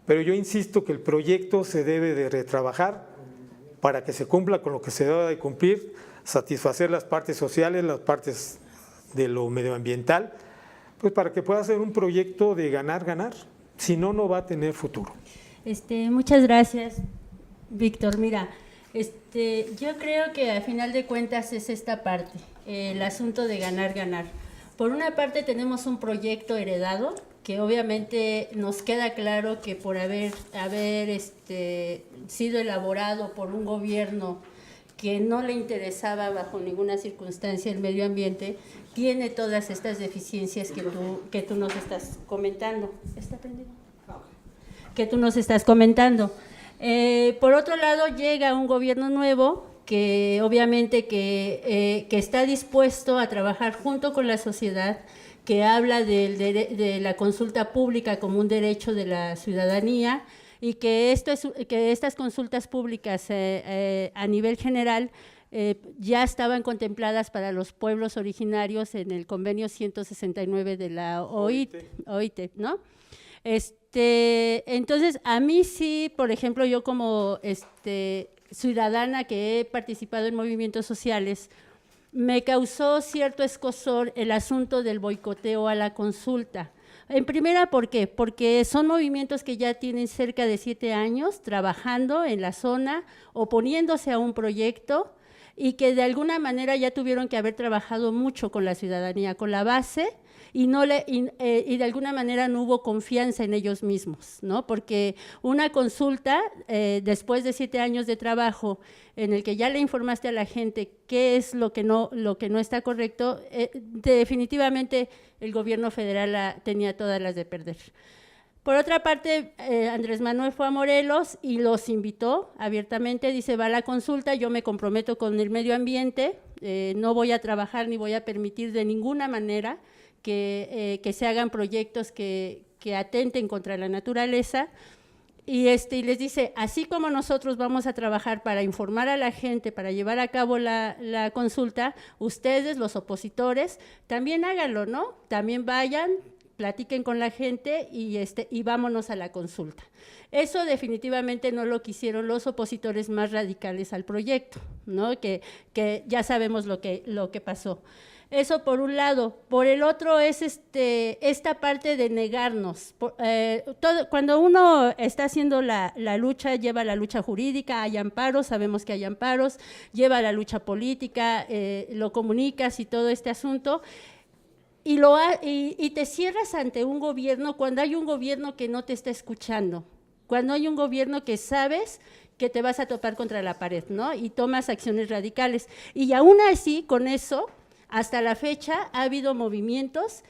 pero yo insisto que el proyecto se debe de retrabajar para que se cumpla con lo que se debe de cumplir, satisfacer las partes sociales, las partes de lo medioambiental, pues para que pueda ser un proyecto de ganar-ganar, si no, no va a tener futuro. Muchas gracias, Víctor. Mira, yo creo que a final de cuentas es esta parte, el asunto de ganar-ganar. Por una parte tenemos un proyecto heredado, que obviamente nos queda claro que por haber sido elaborado por un gobierno que no le interesaba bajo ninguna circunstancia el medio ambiente, tiene todas estas deficiencias que tú nos estás comentando. ¿Está prendido? Que tú nos estás comentando. Por otro lado, llega un gobierno nuevo que obviamente que está dispuesto a trabajar junto con la sociedad, que habla de la consulta pública como un derecho de la ciudadanía y que estas consultas públicas a nivel general ya estaban contempladas para los pueblos originarios en el convenio 169 de la OIT, ¿no? Entonces, a mí sí, por ejemplo, yo como ciudadana que he participado en movimientos sociales, me causó cierto escozor el asunto del boicoteo a la consulta. En primera, ¿por qué? Porque son movimientos que ya tienen cerca de 7 años trabajando en la zona, oponiéndose a un proyecto y que de alguna manera ya tuvieron que haber trabajado mucho con la ciudadanía, con la base, y de alguna manera no hubo confianza en ellos mismos, ¿no? Porque una consulta, después de 7 años de trabajo, en el que ya le informaste a la gente qué es lo que no está correcto, definitivamente el gobierno federal tenía todas las de perder. Por otra parte, Andrés Manuel fue a Morelos y los invitó abiertamente, dice, va a la consulta, yo me comprometo con el medio ambiente, no voy a trabajar ni voy a permitir de ninguna manera que se hagan proyectos que atenten contra la naturaleza, y les dice, así como nosotros vamos a trabajar para informar a la gente, para llevar a cabo la consulta, ustedes, los opositores, también háganlo, ¿no? También vayan, platiquen con la gente y vámonos a la consulta. Eso definitivamente no lo quisieron los opositores más radicales al proyecto, ¿no? Que ya sabemos lo que pasó. Eso por un lado. Por el otro es esta parte de negarnos. Cuando uno está haciendo la lucha, lleva la lucha jurídica, hay amparos, sabemos que hay amparos, lleva la lucha política, lo comunicas y todo este asunto, y te cierras ante un gobierno cuando hay un gobierno que no te está escuchando, cuando hay un gobierno que sabes que te vas a topar contra la pared, ¿no? Y tomas acciones radicales. Y aún así, con eso, hasta la fecha ha habido movimientos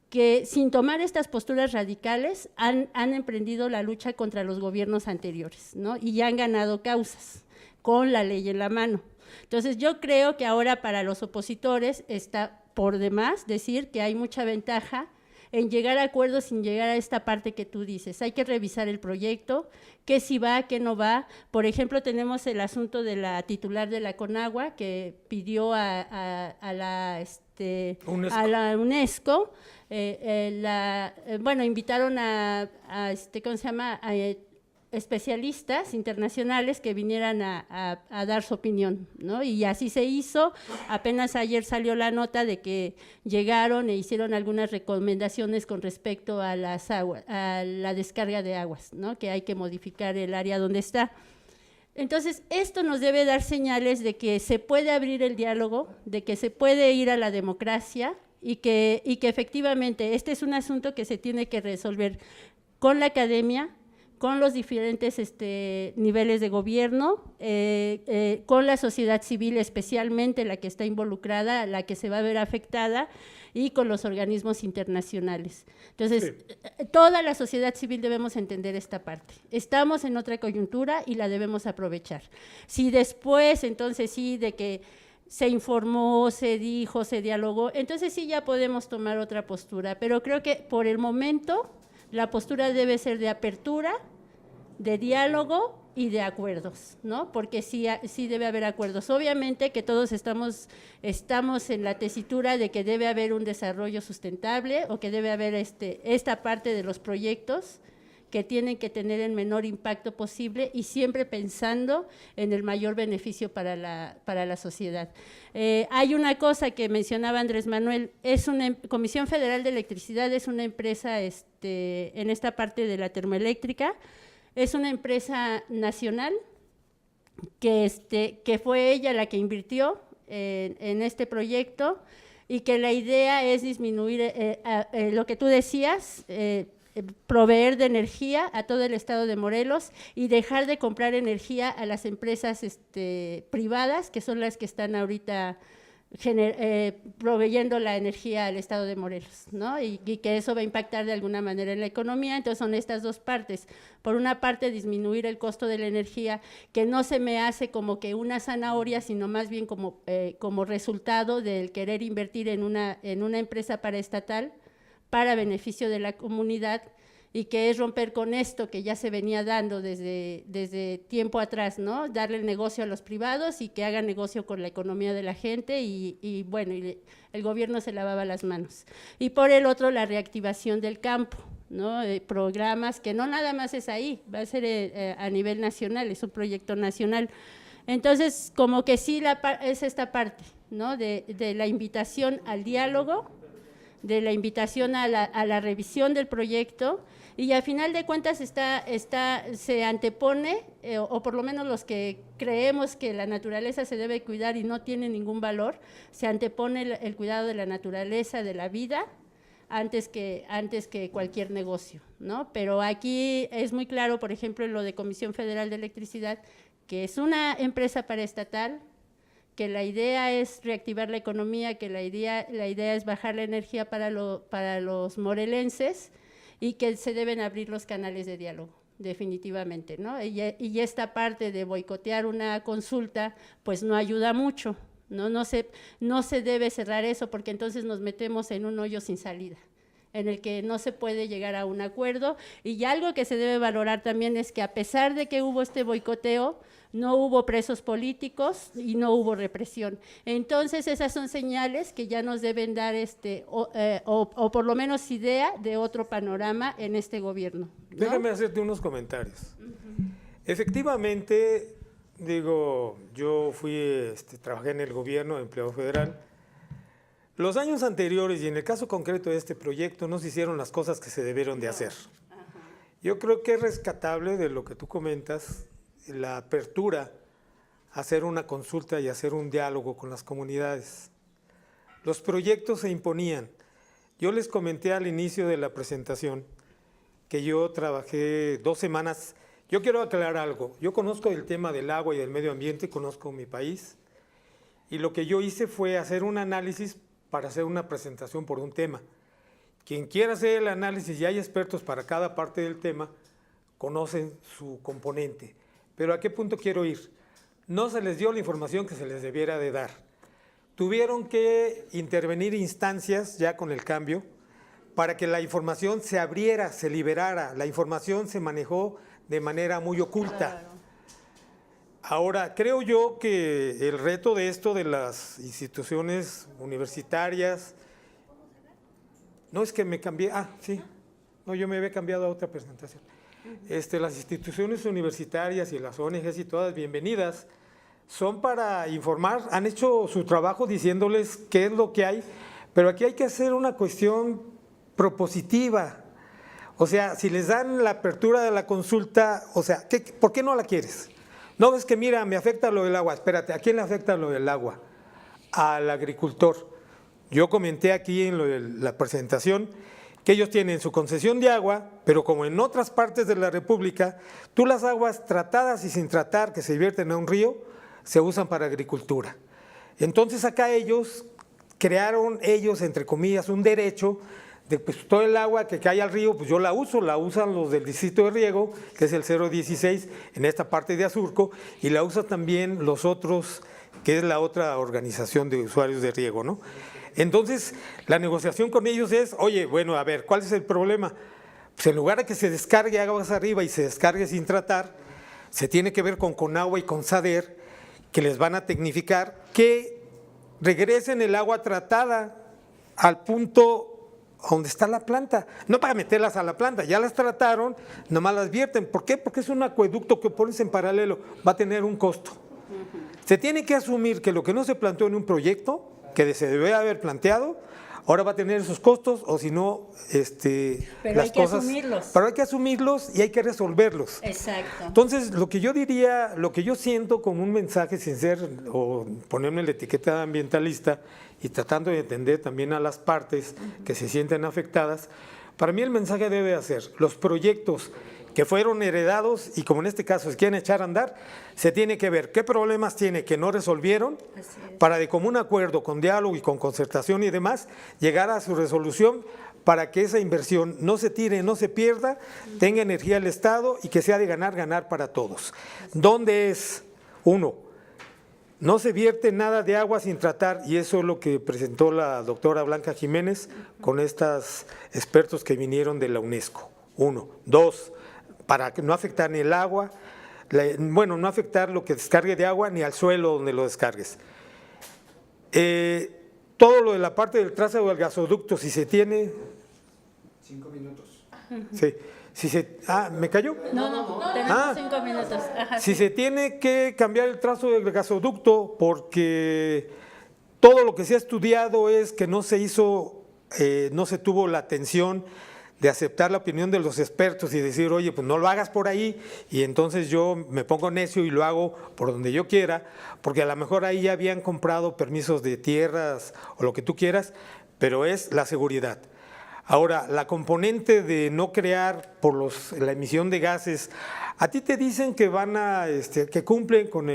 que sin tomar estas posturas radicales han emprendido la lucha contra los gobiernos anteriores, ¿no? Y ya han ganado causas con la ley en la mano. Entonces yo creo que ahora para los opositores está por demás decir que hay mucha ventaja en llegar a acuerdos sin llegar a esta parte que tú dices. Hay que revisar el proyecto, qué sí va, qué no va. Por ejemplo, tenemos el asunto de la titular de la CONAGUA que pidió a la UNESCO, invitaron a ¿cómo se llama?, especialistas internacionales que vinieran a dar su opinión, ¿no? Y así se hizo. Apenas ayer salió la nota de que llegaron e hicieron algunas recomendaciones con respecto a a la descarga de aguas, ¿no? Que hay que modificar el área donde está. Entonces, esto nos debe dar señales de que se puede abrir el diálogo, de que se puede ir a la democracia y que efectivamente este es un asunto que se tiene que resolver con la academia, con los diferentes niveles de gobierno, con la sociedad civil, especialmente la que está involucrada, la que se va a ver afectada, y con los organismos internacionales. Entonces, toda la sociedad civil debemos entender esta parte. Estamos en otra coyuntura y la debemos aprovechar. Si después, entonces sí, de que se informó, se dijo, se dialogó, entonces sí ya podemos tomar otra postura, pero creo que por el momento la postura debe ser de apertura, de diálogo, y de acuerdos, ¿no? Porque sí debe haber acuerdos. Obviamente que todos estamos en la tesitura de que debe haber un desarrollo sustentable o que debe haber esta parte de los proyectos que tienen que tener el menor impacto posible y siempre pensando en el mayor beneficio para la sociedad. Hay una cosa que mencionaba Andrés Manuel, Comisión Federal de Electricidad es una empresa en esta parte de la termoeléctrica, es una empresa nacional que fue ella la que invirtió en este proyecto y que la idea es disminuir lo que tú decías, proveer de energía a todo el estado de Morelos y dejar de comprar energía a las empresas privadas, que son las que están ahorita proveyendo la energía al estado de Morelos, ¿no? Y que eso va a impactar de alguna manera en la economía. Entonces son estas dos partes. Por una parte, disminuir el costo de la energía, que no se me hace como que una zanahoria, sino más bien como resultado del querer invertir en una empresa paraestatal, para beneficio de la comunidad, y que es romper con esto que ya se venía dando desde tiempo atrás, ¿no? Darle el negocio a los privados y que hagan negocio con la economía de la gente y bueno, el gobierno se lavaba las manos. Y por el otro, la reactivación del campo, ¿no? Programas que no nada más es ahí, va a ser a nivel nacional, es un proyecto nacional. Entonces, como que sí es esta parte, ¿no? De la invitación al diálogo, de la invitación a la revisión del proyecto, y al final de cuentas se antepone, o por lo menos los que creemos que la naturaleza se debe cuidar y no tiene ningún valor, se antepone el cuidado de la naturaleza, de la vida, antes que cualquier negocio, ¿no? Pero aquí es muy claro, por ejemplo, en lo de Comisión Federal de Electricidad, que es una empresa paraestatal, que la idea es reactivar la economía, que la idea es bajar la energía para los morelenses y que se deben abrir los canales de diálogo, definitivamente, ¿no? Y esta parte de boicotear una consulta, pues no ayuda mucho, ¿no? No se debe cerrar eso, porque entonces nos metemos en un hoyo sin salida, en el que no se puede llegar a un acuerdo. Y algo que se debe valorar también es que a pesar de que hubo este boicoteo, no hubo presos políticos y no hubo represión. Entonces esas son señales que ya nos deben dar o por lo menos idea de otro panorama en este gobierno, ¿no? Déjame hacerte unos comentarios. Efectivamente, digo, yo trabajé en el gobierno, empleado federal. Los años anteriores, y en el caso concreto de este proyecto, no se hicieron las cosas que se debieron de hacer. Yo creo que es rescatable de lo que tú comentas, la apertura a hacer una consulta y hacer un diálogo con las comunidades. Los proyectos se imponían. Yo les comenté al inicio de la presentación que yo trabajé 2 semanas. Yo quiero aclarar algo. Yo conozco el tema del agua y del medio ambiente, conozco mi país, y lo que yo hice fue hacer un análisis para hacer una presentación por un tema. Quien quiera hacer el análisis, y hay expertos para cada parte del tema, conocen su componente. Pero ¿a qué punto quiero ir? No se les dio la información que se les debiera de dar. Tuvieron que intervenir instancias ya con el cambio para que la información se abriera, se liberara. La información se manejó de manera muy oculta. Claro. Ahora, creo yo que el reto de esto de las instituciones universitarias, no es que me cambié, sí, no, yo me había cambiado a otra presentación. Las instituciones universitarias y las ONGs y todas bienvenidas, son para informar, han hecho su trabajo diciéndoles qué es lo que hay, pero aquí hay que hacer una cuestión propositiva. O sea, si les dan la apertura de la consulta, o sea, ¿por qué no la quieres? No ves que, mira, me afecta lo del agua. Espérate, ¿a quién le afecta lo del agua? Al agricultor. Yo comenté aquí en lo de la presentación que ellos tienen su concesión de agua, pero como en otras partes de la República, tú las aguas tratadas y sin tratar que se vierten a un río, se usan para agricultura. Entonces acá ellos crearon, entre comillas, un derecho de pues, todo el agua que cae al río, pues yo la usan los del distrito de riego, que es el 016, en esta parte de Azurco, y la usan también los otros, que es la otra organización de usuarios de riego, ¿no? Entonces, la negociación con ellos es, oye, bueno, a ver, ¿cuál es el problema? Pues en lugar de que se descargue aguas arriba y se descargue sin tratar, se tiene que ver con Conagua y con SADER, que les van a tecnificar, que regresen el agua tratada al punto donde está la planta, no para meterlas a la planta, ya las trataron, nomás las vierten. ¿Por qué? Porque es un acueducto que pones en paralelo, va a tener un costo. Se tiene que asumir que lo que no se planteó en un proyecto, que se debe haber planteado, ahora va a tener esos costos, o si no, pero las hay que cosas, asumirlos. pero hay que asumirlos y hay que resolverlos. Exacto. Entonces, lo que yo diría, lo que yo siento como un mensaje sin ser, o ponerme la etiqueta de ambientalista, y tratando de entender también a las partes que se sienten afectadas, para mí el mensaje debe ser, los proyectos que fueron heredados y como en este caso se quieren echar a andar, se tiene que ver qué problemas tiene que no resolvieron para de común acuerdo, con diálogo y con concertación y demás, llegar a su resolución para que esa inversión no se tire, no se pierda, tenga energía el Estado y que sea de ganar, ganar para todos. ¿Dónde es? Uno, no se vierte nada de agua sin tratar, y eso es lo que presentó la doctora Blanca Jiménez con estos expertos que vinieron de la UNESCO. Uno. Dos, para no afectar ni el agua, no afectar lo que descargue de agua ni al suelo donde lo descargues. Todo lo de la parte del trazado del gasoducto, si se tiene… 5 minutos. Sí. ¿Me cayó? No, tenemos 5 minutos. Ajá, si sí. se tiene que cambiar el trazo del gasoducto porque todo lo que se ha estudiado es que no se hizo, no se tuvo la atención de aceptar la opinión de los expertos y decir, oye, pues no lo hagas por ahí, y entonces yo me pongo necio y lo hago por donde yo quiera, porque a lo mejor ahí ya habían comprado permisos de tierras o lo que tú quieras, pero es la seguridad. Ahora, la componente de no crear por la emisión de gases, a ti te dicen que van a, que cumplen con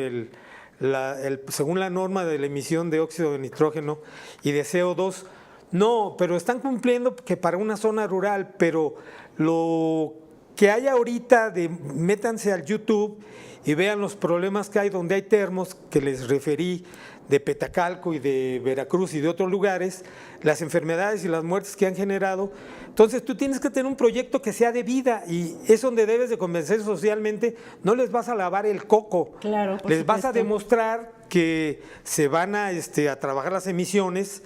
según la norma de la emisión de óxido de nitrógeno y de CO2. No, pero están cumpliendo que para una zona rural, pero lo que hay ahorita, métanse al YouTube y vean los problemas que hay donde hay termos que les referí, de Petacalco y de Veracruz y de otros lugares, las enfermedades y las muertes que han generado. Entonces tú tienes que tener un proyecto que sea de vida y es donde debes de convencer socialmente, no les vas a lavar el coco, claro, les vas a demostrar que se van a trabajar las emisiones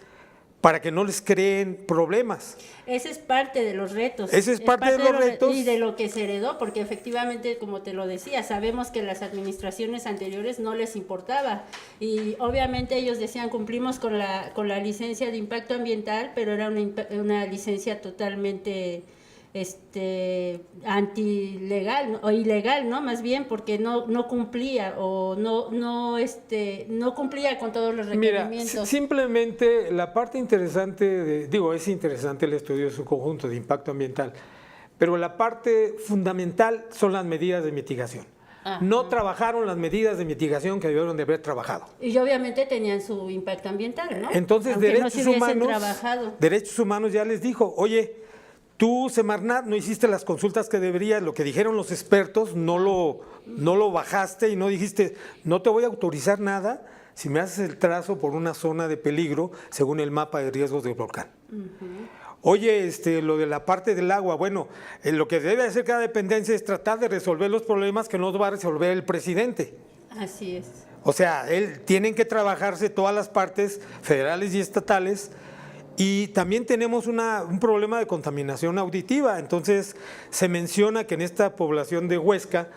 para que no les creen problemas. Ese es parte de los retos. Ese es parte de los retos. Y de lo que se heredó, porque efectivamente, como te lo decía, sabemos que las administraciones anteriores no les importaba. Y obviamente ellos decían, cumplimos con la licencia de impacto ambiental, pero era una licencia totalmente antilegal, ¿no? O ilegal, ¿no? Más bien, porque no cumplía o no cumplía con todos los requerimientos. Mira, simplemente la parte interesante, es interesante el estudio de su conjunto de impacto ambiental, pero la parte fundamental son las medidas de mitigación. Ajá. No trabajaron las medidas de mitigación que debieron de haber trabajado. Y obviamente tenían su impacto ambiental, ¿no? Entonces, aunque Derechos Humanos ya les dijo, oye, tú, Semarnat, no hiciste las consultas que deberías, lo que dijeron los expertos, no lo bajaste y no dijiste, no te voy a autorizar nada si me haces el trazo por una zona de peligro según el mapa de riesgos del volcán. Oye, lo de la parte del agua, bueno, lo que debe hacer cada dependencia es tratar de resolver los problemas que no va a resolver el presidente. Así es. O sea, tienen que trabajarse todas las partes federales y estatales. Y también tenemos un problema de contaminación auditiva. Entonces, se menciona que en esta población de Huesca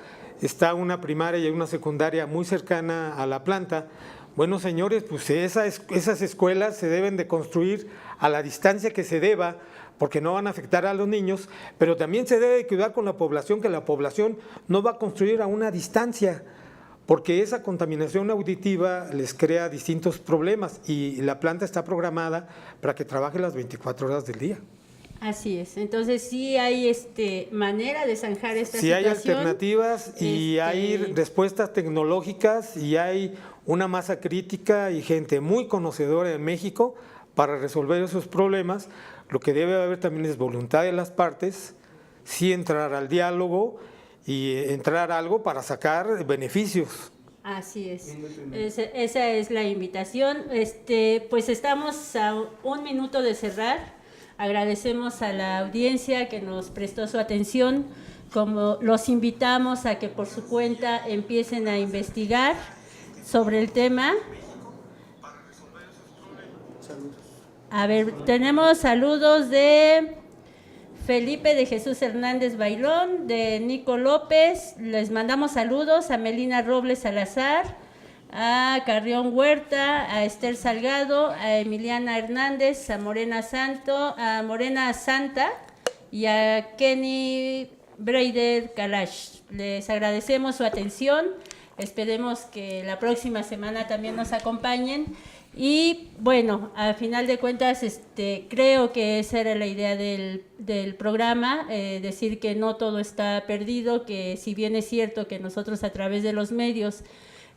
está una primaria y una secundaria muy cercana a la planta. Bueno, señores, pues esas escuelas se deben de construir a la distancia que se deba, porque no van a afectar a los niños, pero también se debe cuidar con la población, que la población no va a construir a una distancia, porque esa contaminación auditiva les crea distintos problemas y la planta está programada para que trabaje las 24 horas del día. Así es, entonces sí hay manera de zanjar esta situación. Sí hay alternativas y hay respuestas tecnológicas y hay una masa crítica y gente muy conocedora en México para resolver esos problemas. Lo que debe haber también es voluntad de las partes, sí entrar al diálogo y entrar a algo para sacar beneficios. Así es, esa es la invitación. Pues estamos a 1 minuto de cerrar. Agradecemos a la audiencia que nos prestó su atención. como los invitamos a que por su cuenta empiecen a investigar sobre el tema. A ver, tenemos saludos de Felipe de Jesús Hernández Bailón, de Nico López, les mandamos saludos a Melina Robles Salazar, a Carrión Huerta, a Esther Salgado, a Emiliana Hernández, a Morena Santa y a Kenny Breider Kalash. Les agradecemos su atención, esperemos que la próxima semana también nos acompañen. Y bueno, al final de cuentas, creo que esa era la idea del programa, decir que no todo está perdido, que si bien es cierto que nosotros a través de los medios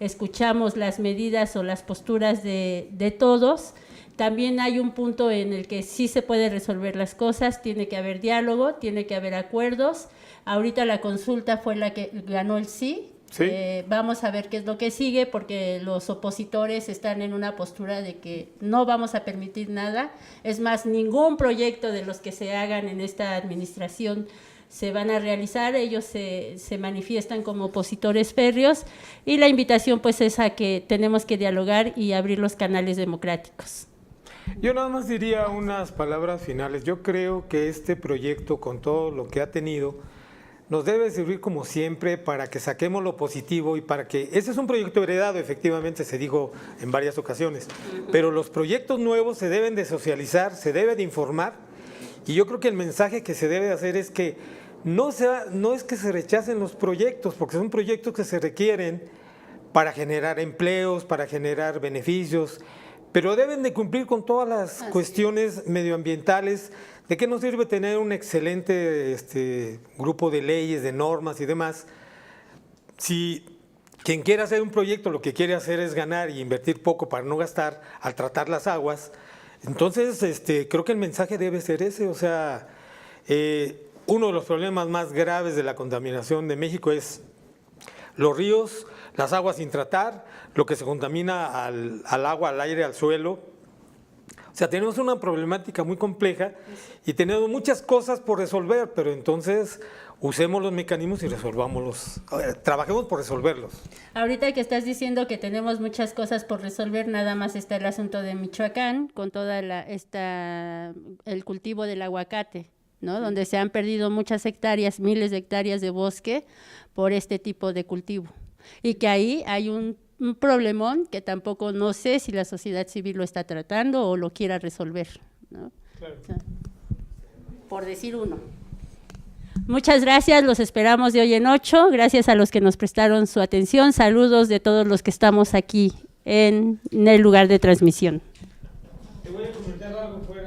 escuchamos las medidas o las posturas de todos, también hay un punto en el que sí se puede resolver las cosas, tiene que haber diálogo, tiene que haber acuerdos. Ahorita la consulta fue la que ganó el sí. Sí. Vamos a ver qué es lo que sigue, porque los opositores están en una postura de que no vamos a permitir nada. Es más, ningún proyecto de los que se hagan en esta administración se van a realizar. Ellos se manifiestan como opositores férreos, y la invitación pues es a que tenemos que dialogar y abrir los canales democráticos. Yo nada más diría unas palabras finales. Yo creo que este proyecto, con todo lo que ha tenido, nos debe servir como siempre para que saquemos lo positivo, y para que, ese es un proyecto heredado, efectivamente se dijo en varias ocasiones, pero los proyectos nuevos se deben de socializar, se debe de informar, y yo creo que el mensaje que se debe de hacer es que no es que se rechacen los proyectos, porque son proyectos que se requieren para generar empleos, para generar beneficios, pero deben de cumplir con todas las cuestiones medioambientales. ¿De qué nos sirve tener un excelente grupo de leyes, de normas y demás, si quien quiera hacer un proyecto lo que quiere hacer es ganar y invertir poco para no gastar al tratar las aguas? Entonces, creo que el mensaje debe ser ese. O sea, uno de los problemas más graves de la contaminación de México es los ríos, las aguas sin tratar, lo que se contamina al agua, al aire, al suelo. O sea, tenemos una problemática muy compleja y tenemos muchas cosas por resolver, pero entonces usemos los mecanismos y resolvámoslos, trabajemos por resolverlos. Ahorita que estás diciendo que tenemos muchas cosas por resolver, nada más está el asunto de Michoacán, con toda el cultivo del aguacate, ¿no? Sí. Donde se han perdido muchas hectáreas, miles de hectáreas de bosque por este tipo de cultivo. Y que ahí hay un problemón que tampoco, no sé si la sociedad civil lo está tratando o lo quiera resolver, ¿no? Claro. O sea, por decir uno. Muchas gracias, los esperamos de hoy en 8, gracias a los que nos prestaron su atención, saludos de todos los que estamos aquí en el lugar de transmisión. Te voy a comentar algo fuera.